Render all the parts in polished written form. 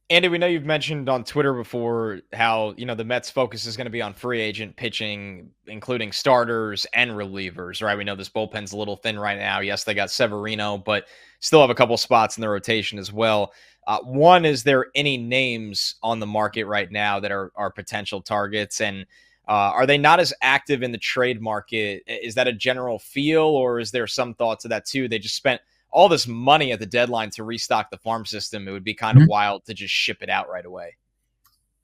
Andy, we know you've mentioned on Twitter before how, the Mets focus is going to be on free agent pitching, including starters and relievers, right? We know this bullpen's a little thin right now. Yes, they got Severino, but still have a couple spots in the rotation as well. One, is there any names on the market right now that are potential targets? And are they not as active in the trade market? Is that a general feel, or is there some thought to that too? They just spent all this money at the deadline to restock the farm system. It would be kind of Mhm. wild to just ship it out right away.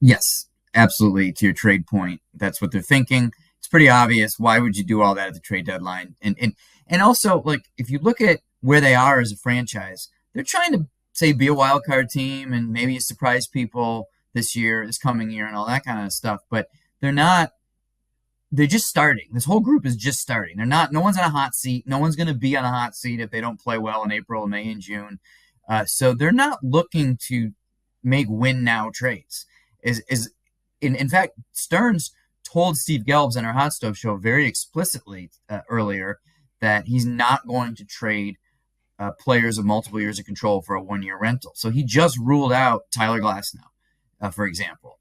Yes, absolutely. To your trade point, that's what they're thinking. It's pretty obvious. Why would you do all that at the trade deadline? And also, like, if you look at where they are as a franchise, they're trying to say be a wild card team and maybe surprise people this year, this coming year, and all that kind of stuff. But they're not. They're just starting. This whole group is just starting. They're not. No one's on a hot seat. No one's going to be on a hot seat if they don't play well in April, May, and June. So they're not looking to make win now trades. Is in fact, Stearns told Steve Gelbs on our Hot Stove show very explicitly earlier that he's not going to trade players of multiple years of control for a 1 year rental. So he just ruled out Tyler Glasnow, for example.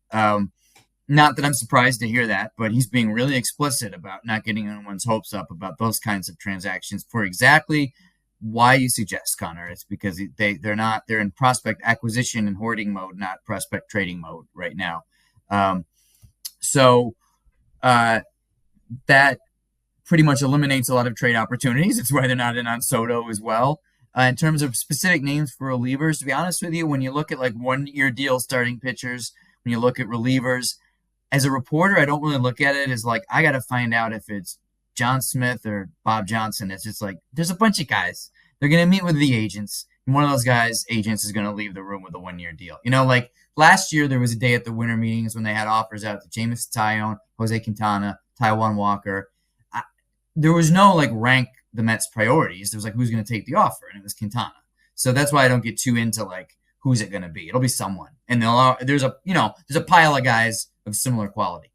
Not that I'm surprised to hear that, but he's being really explicit about not getting anyone's hopes up about those kinds of transactions for exactly why you suggest, Connor. It's because they're in prospect acquisition and hoarding mode, not prospect trading mode right now. Um, so that pretty much eliminates a lot of trade opportunities. It's why they're not in on Soto as well. In terms of specific names for relievers, to be honest with you, when you look at like 1 year deal starting pitchers, when you look at relievers, as a reporter, I don't really look at it as like I got to find out if it's John Smith or Bob Johnson. It's just like there's a bunch of guys. They're going to meet with the agents. And one of those guys' agents is going to leave the room with a 1 year deal. Like last year, there was a day at the winter meetings when they had offers out to Jameson Taillon, Jose Quintana, Taiwan Walker. There was no like rank the Mets priorities. There was like who's going to take the offer, and it was Quintana. So that's why I don't get too into like who's it going to be. It'll be someone, and there's a pile of guys of similar quality.